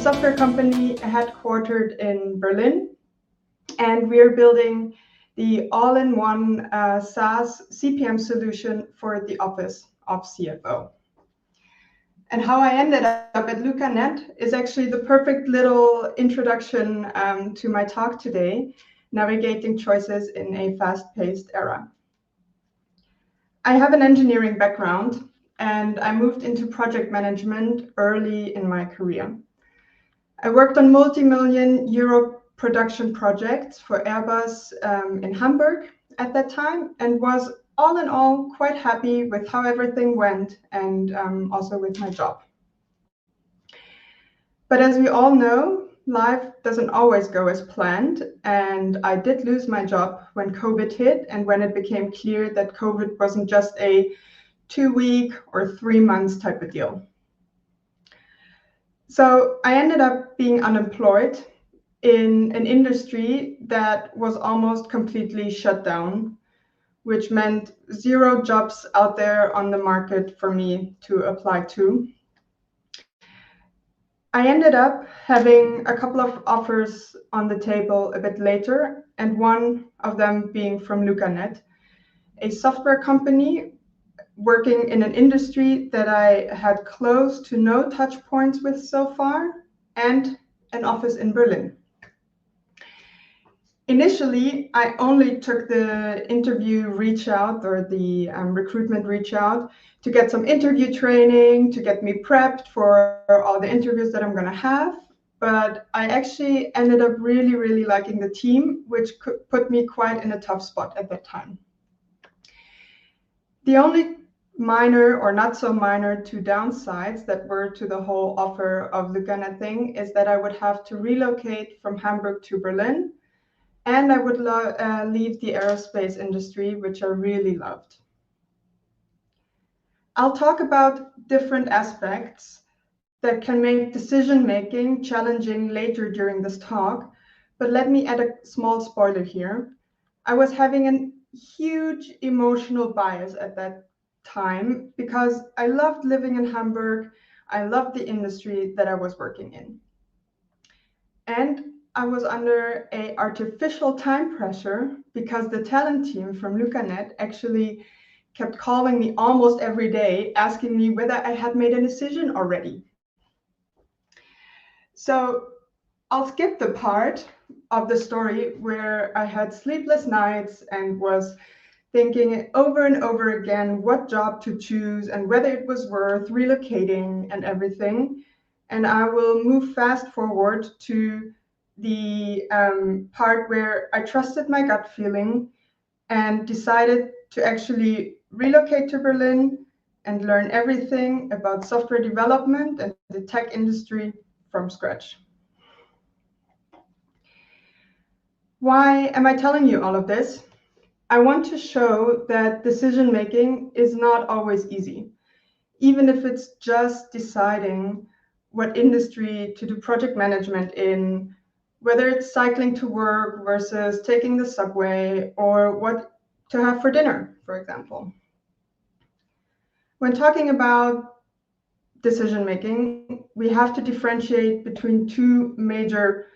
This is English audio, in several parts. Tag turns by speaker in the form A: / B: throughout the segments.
A: software company headquartered in Berlin, and we're building the all-in-one SaaS CPM solution for the office of CFO. And how I ended up at LucaNet is actually the perfect little introduction to my talk today, navigating choices in a fast-paced era. I have an engineering background, and I moved into project management early in my career. I worked on multi-million euro production projects for Airbus in Hamburg at that time, and was all in all quite happy with how everything went, and also with my job. But as we all know, life doesn't always go as planned, and I did lose my job when COVID hit, and when it became clear that COVID wasn't just a 2-week or 3 months type of deal. So I ended up being unemployed in an industry that was almost completely shut down, which meant 0 jobs out there on the market for me to apply to. I ended up having a couple of offers on the table a bit later, and one of them being from LucaNet, a software company working in an industry that I had close to no touch points with so far, and an office in Berlin. Initially, I only took the interview reach out, or the recruitment reach out, to get some interview training, to get me prepped for all the interviews that I'm going to have. But I actually ended up really, really liking the team, which could put me quite in a tough spot at that time. The only minor or not so minor 2 downsides that were to the whole offer of the LucaNet thing is that I would have to relocate from Hamburg to Berlin, and I would leave the aerospace industry, which I really loved. I'll talk about different aspects that can make decision-making challenging later during this talk, but let me add a small spoiler here. I was having a huge emotional bias at that time because I loved living in Hamburg. I loved the industry that I was working in. And I was under an artificial time pressure because the talent team from LucaNet actually kept calling me almost every day, asking me whether I had made a decision already. So I'll skip the part of the story where I had sleepless nights and was thinking over and over again what job to choose and whether it was worth relocating and everything. And I will move fast forward to the part where I trusted my gut feeling and decided to actually relocate to Berlin and learn everything about software development and the tech industry from scratch. Why am I telling you all of this? I want to show that decision-making is not always easy, even if it's just deciding what industry to do project management in, whether it's cycling to work versus taking the subway, or what to have for dinner, for example. When talking about decision-making, we have to differentiate between 2 major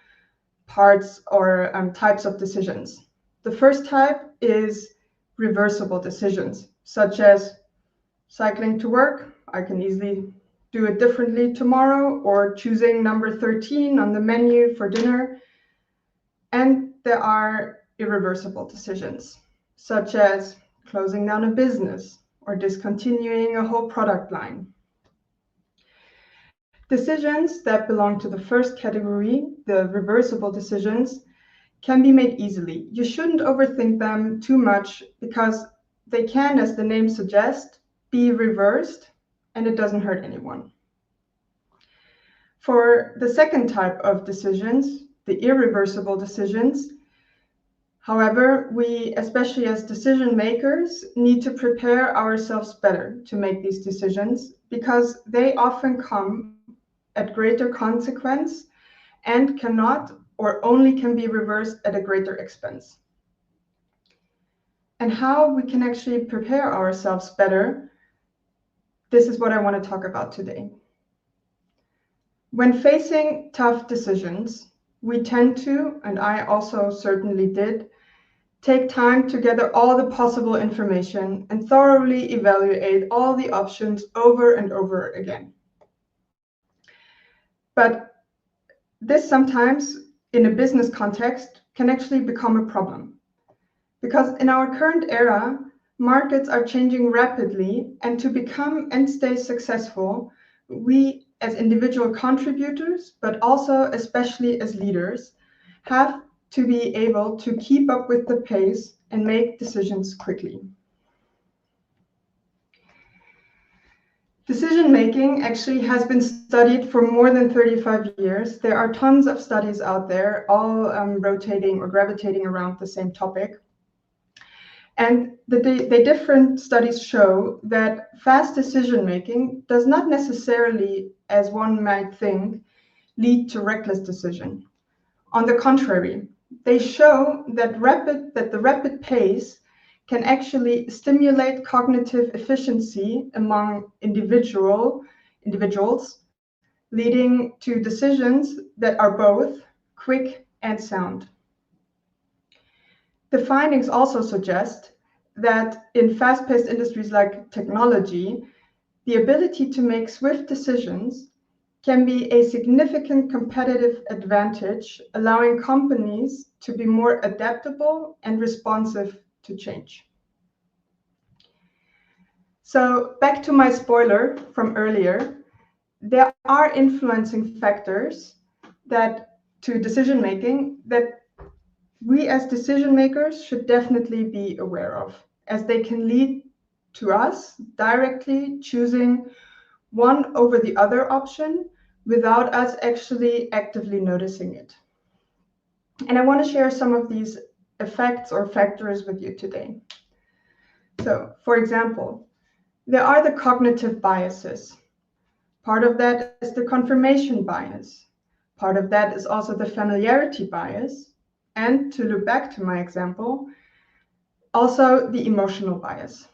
A: parts or types of decisions. The first type is reversible decisions, such as cycling to work. I can easily do it differently tomorrow, or choosing number 13 on the menu for dinner. And there are irreversible decisions, such as closing down a business or discontinuing a whole product line. Decisions that belong to the first category, the reversible decisions, can be made easily. You shouldn't overthink them too much because they can, as the name suggests, be reversed, and it doesn't hurt anyone. For the second type of decisions, the irreversible decisions, however, we, especially as decision makers, need to prepare ourselves better to make these decisions because they often come at greater consequence and cannot or only can be reversed at a greater expense. And how we can actually prepare ourselves better, this is what I want to talk about today. When facing tough decisions, we tend to, and I also certainly did, take time to gather all the possible information and thoroughly evaluate all the options over and over again. But this sometimes, in a business context, can actually become a problem. Because in our current era, markets are changing rapidly, and to become and stay successful, we as individual contributors, but also especially as leaders, have to be able to keep up with the pace and make decisions quickly. Decision making actually has been studied for more than 35 years. There are tons of studies out there, all rotating or gravitating around the same topic. And the different studies show that fast decision making does not necessarily, as one might think, lead to reckless decision. On the contrary, they show that the rapid pace can actually stimulate cognitive efficiency among individuals, leading to decisions that are both quick and sound. The findings also suggest that in fast-paced industries like technology, the ability to make swift decisions can be a significant competitive advantage, allowing companies to be more adaptable and responsive to change. So back to my spoiler from earlier, there are influencing factors to decision making that we as decision makers should definitely be aware of, as they can lead to us directly choosing one over the other option without us actually actively noticing it. And I want to share some of these effects or factors with you today. So, for example, there are the cognitive biases. Part of that is the confirmation bias. Part of that is also the familiarity bias. And to look back to my example, also the emotional bias.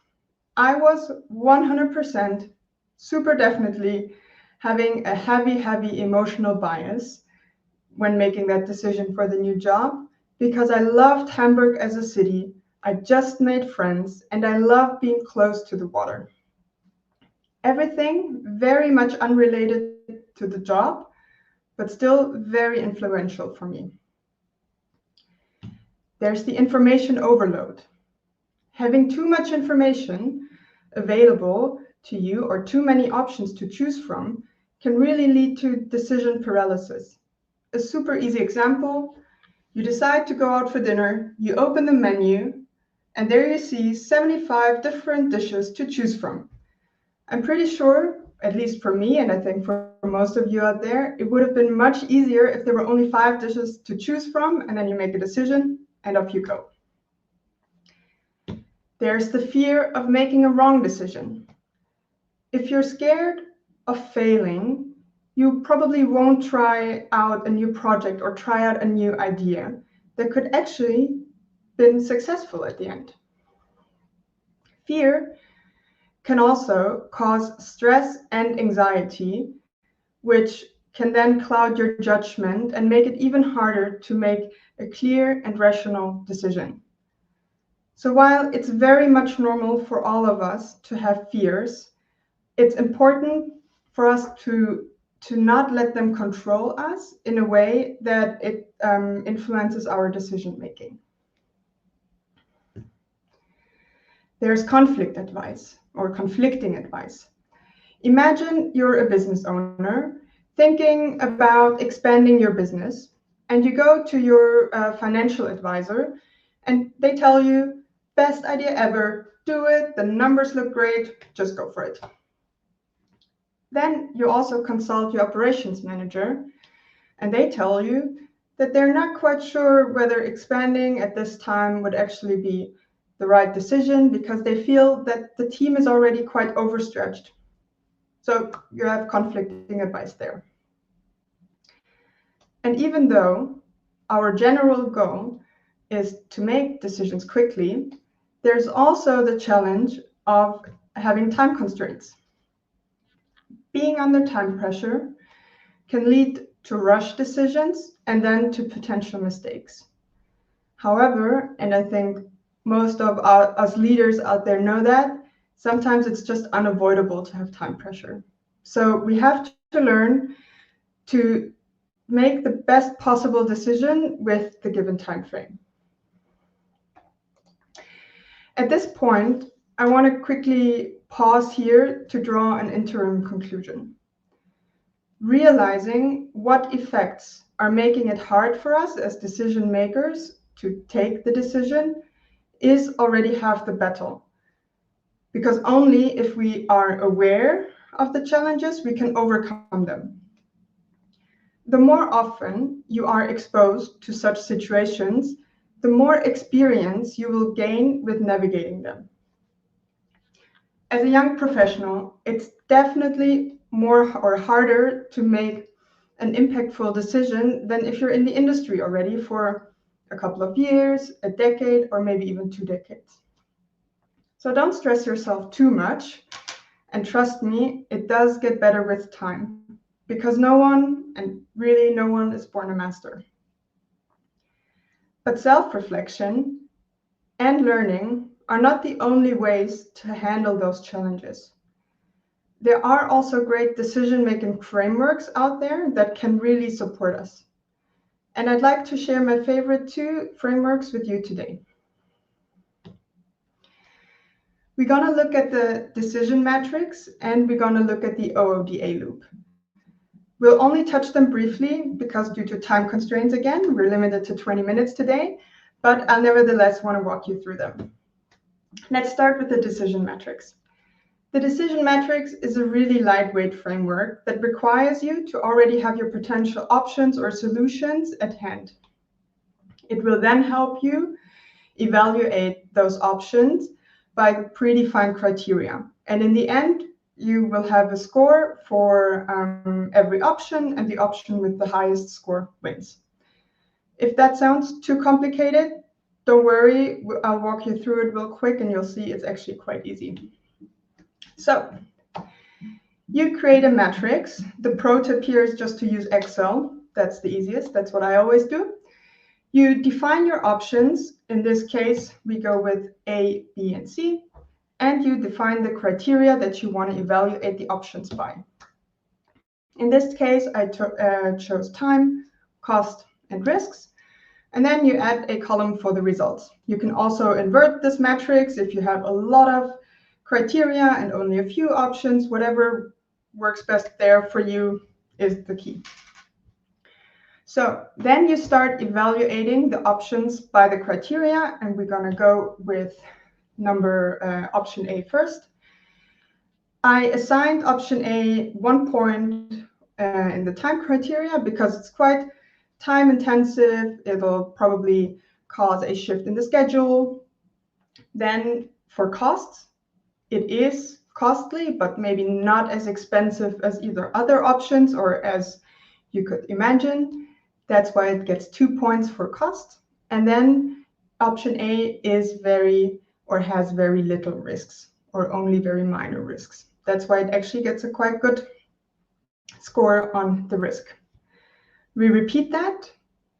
A: I was 100% super definitely having a heavy emotional bias when making that decision for the new job, because I loved Hamburg as a city, I just made friends, and I love being close to the water. Everything very much unrelated to the job, but still very influential for me. There's the information overload. Having too much information available to you or too many options to choose from can really lead to decision paralysis. A super easy example, you decide to go out for dinner, you open the menu, and there you see 75 different dishes to choose from. I'm pretty sure, at least for me, and I think for most of you out there, it would have been much easier if there were only 5 dishes to choose from, and then you make a decision, and off you go. There's the fear of making a wrong decision. If you're scared of failing, you probably won't try out a new project or try out a new idea that could actually been successful at the end. Fear can also cause stress and anxiety, which can then cloud your judgment and make it even harder to make a clear and rational decision. So while it's very much normal for all of us to have fears, it's important for us to not let them control us in a way that it influences our decision making. There's conflict advice or conflicting advice. Imagine you're a business owner thinking about expanding your business, and you go to your financial advisor and they tell you, best idea ever, do it, the numbers look great, just go for it. Then you also consult your operations manager, and they tell you that they're not quite sure whether expanding at this time would actually be the right decision because they feel that the team is already quite overstretched. So you have conflicting advice there. And even though our general goal is to make decisions quickly, there's also the challenge of having time constraints. Being under time pressure can lead to rush decisions and then to potential mistakes. However, and I think most of us leaders out there know that, sometimes it's just unavoidable to have time pressure. So we have to learn to make the best possible decision with the given time frame. At this point, I want to quickly pause here to draw an interim conclusion. Realizing what effects are making it hard for us as decision makers to take the decision is already half the battle. Because only if we are aware of the challenges, we can overcome them. The more often you are exposed to such situations, the more experience you will gain with navigating them. As a young professional, it's definitely more or harder to make an impactful decision than if you're in the industry already for a couple of years, a decade, or maybe even 2 decades. So don't stress yourself too much, and trust me, it does get better with time, because no one, and really no one, is born a master. But self-reflection and learning are not the only ways to handle those challenges. There are also great decision-making frameworks out there that can really support us. And I'd like to share my favorite 2 frameworks with you today. We're going to look at the decision matrix, and we're going to look at the OODA loop. We'll only touch them briefly because due to time constraints again, we're limited to 20 minutes today, but I'll nevertheless want to walk you through them. Let's start with the decision matrix. The decision matrix is a really lightweight framework that requires you to already have your potential options or solutions at hand. It will then help you evaluate those options by predefined criteria. And in the end, you will have a score for every option, and the option with the highest score wins. If that sounds too complicated, don't worry, I'll walk you through it real quick and you'll see it's actually quite easy. So you create a matrix. The pro tip here is just to use Excel. That's the easiest. That's what I always do. You define your options. In this case, we go with A, B, and C. And you define the criteria that you want to evaluate the options by. In this case, I chose time, cost, and risks. And then you add a column for the results. You can also invert this matrix if you have a lot of criteria and only a few options. Whatever works best there for you is the key. So then you start evaluating the options by the criteria, and we're going to go with option A first. I assigned option A 1 point in the time criteria because it's quite time intensive. It'll probably cause a shift in the schedule. Then for costs, it is costly, but maybe not as expensive as either other options or as you could imagine. That's why it gets 2 points for cost. And then option A is has very little risks or only very minor risks. That's why it actually gets a quite good score on the risk. We repeat that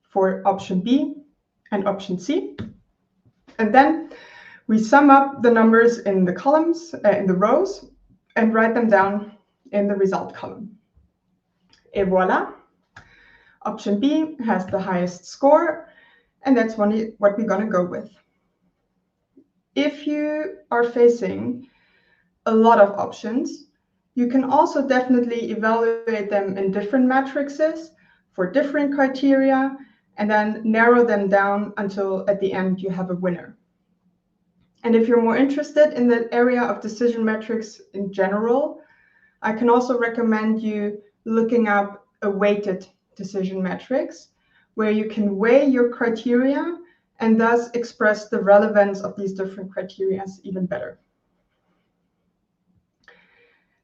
A: for option B and option C. And then we sum up the numbers in the columns, in the rows, and write them down in the result column. Et voila. Option B has the highest score, and that's what we're going to go with. If you are facing a lot of options, you can also definitely evaluate them in different matrices for different criteria, and then narrow them down until at the end you have a winner. And if you're more interested in the area of decision metrics in general, I can also recommend you looking up a weighted decision matrix, where you can weigh your criteria and thus express the relevance of these different criteria even better.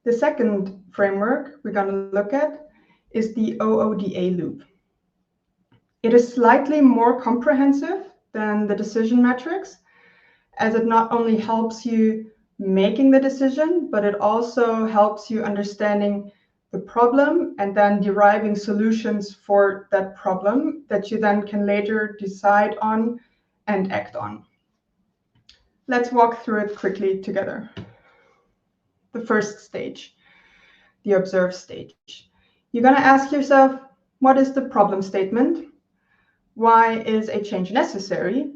A: The second framework we're going to look at is the OODA loop. It is slightly more comprehensive than the decision matrix, as it not only helps you making the decision, but it also helps you understanding the the problem and then deriving solutions for that problem that you then can later decide on and act on. Let's walk through it quickly together. The first stage, the observe stage. You're going to ask yourself, what is the problem statement? Why is a change necessary?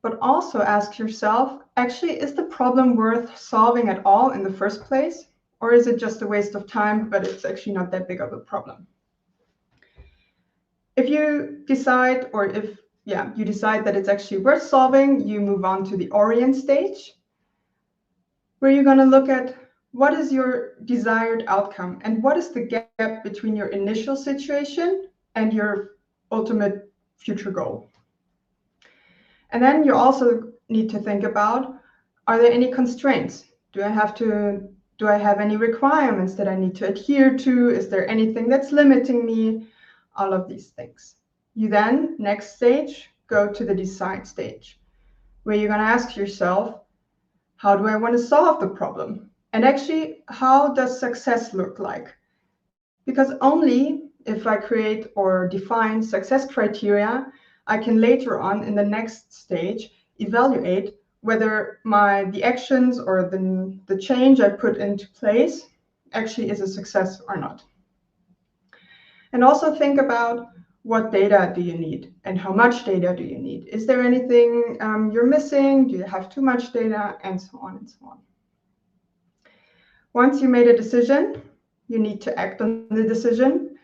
A: But also ask yourself, actually, is the problem worth solving at all in the first place? Or is it just a waste of time, but it's actually not that big of a problem? If you decide, or if you decide that it's actually worth solving, you move on to the orient stage, where you're going to look at what is your desired outcome and what is the gap between your initial situation and your ultimate future goal. And then you also need to think about, are there any constraints? Do I have any requirements that I need to adhere to? Is there anything that's limiting me? All of these things. You then, next stage, go to the decide stage, where you're going to ask yourself, how do I want to solve the problem? And actually, how does success look like? Because only if I create or define success criteria, I can later on in the next stage evaluate whether the actions or the change I put into place actually is a success or not. And also think about, what data do you need and how much data do you need? Is there anything you're missing? Do you have too much data? And so on and so on. Once you made a decision, you need to act on the decision,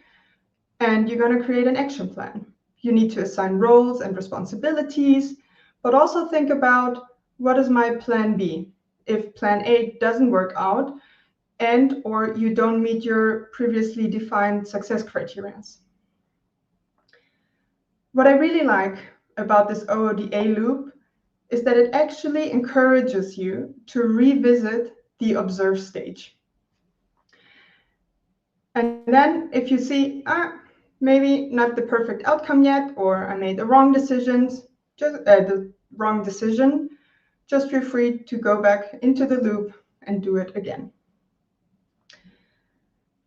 A: and you're going to create an action plan. You need to assign roles and responsibilities, but also think about, what is my plan B if plan A doesn't work out and or you don't meet your previously defined success criteria. What I really like about this OODA loop is that it actually encourages you to revisit the observe stage. And then if you see, maybe not the perfect outcome yet, or I made the wrong decisions, just feel free to go back into the loop and do it again.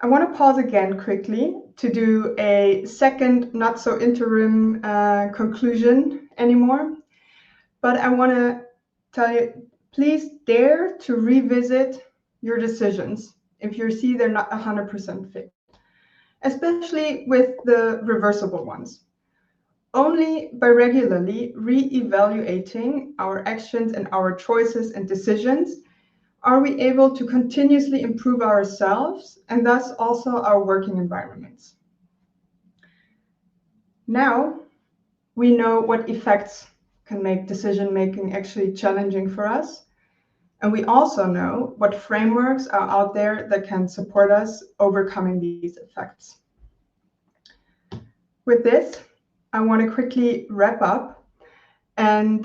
A: I want to pause again quickly to do a second, not so interim conclusion anymore. But I want to tell you, please dare to revisit your decisions if you see they're not 100% fit, especially with the reversible ones. Only by regularly re-evaluating our actions and our choices and decisions are we able to continuously improve ourselves and thus also our working environments. Now we know what effects can make decision-making actually challenging for us. And we also know what frameworks are out there that can support us overcoming these effects. With this, I want to quickly wrap up and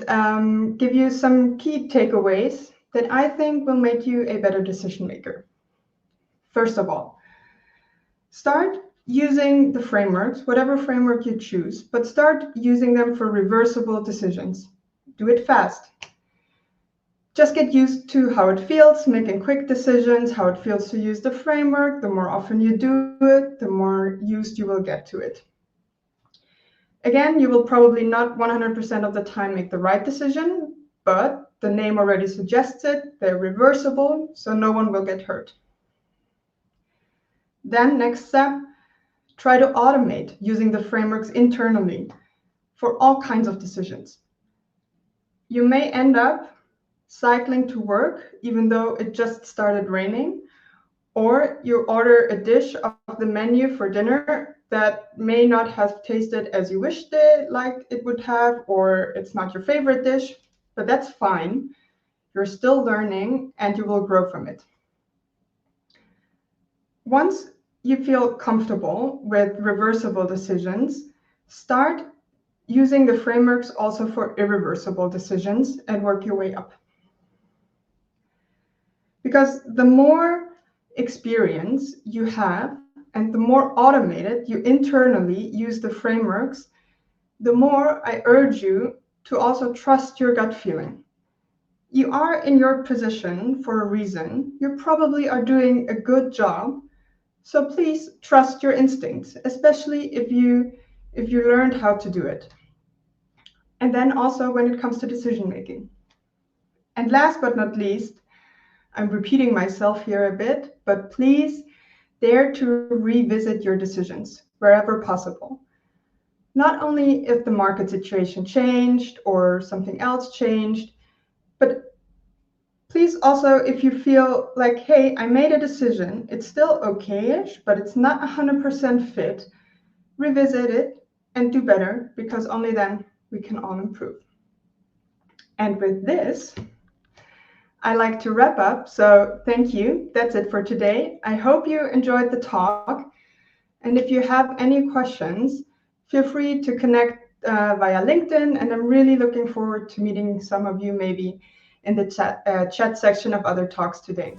A: give you some key takeaways that I think will make you a better decision maker. First of all, start using the frameworks, whatever framework you choose, but start using them for reversible decisions. Do it fast. Just get used to how it feels making quick decisions, how it feels to use the framework. The more often you do it, the more used you will get to it. Again, you will probably not 100% of the time make the right decision, but the name already suggests it. They're reversible, so no one will get hurt. Then next step, try to automate using the frameworks internally for all kinds of decisions. You may end up cycling to work even though it just started raining, or you order a dish off the menu for dinner that may not have tasted as you wished it like it would have, or it's not your favorite dish, but that's fine. You're still learning and you will grow from it. Once you feel comfortable with reversible decisions, start using the frameworks also for irreversible decisions and work your way up. Because the more experience you have and the more automated you internally use the frameworks, the more I urge you to also trust your gut feeling. You are in your position for a reason. You probably are doing a good job, So please trust your instincts, especially if you learned how to do it. And then also when it comes to decision making. And last but not least, I'm repeating myself here a bit, but please dare to revisit your decisions wherever possible. Not only if the market situation changed or something else changed, but please also if you feel like, hey, I made a decision, it's still okay-ish, but it's not 100% fit, revisit it and do better, because only then we can all improve. And with this, I like to wrap up. So thank you. That's it for today. I hope you enjoyed the talk. And if you have any questions, feel free to connect via LinkedIn. And I'm really looking forward to meeting some of you maybe in the chat section of other talks today.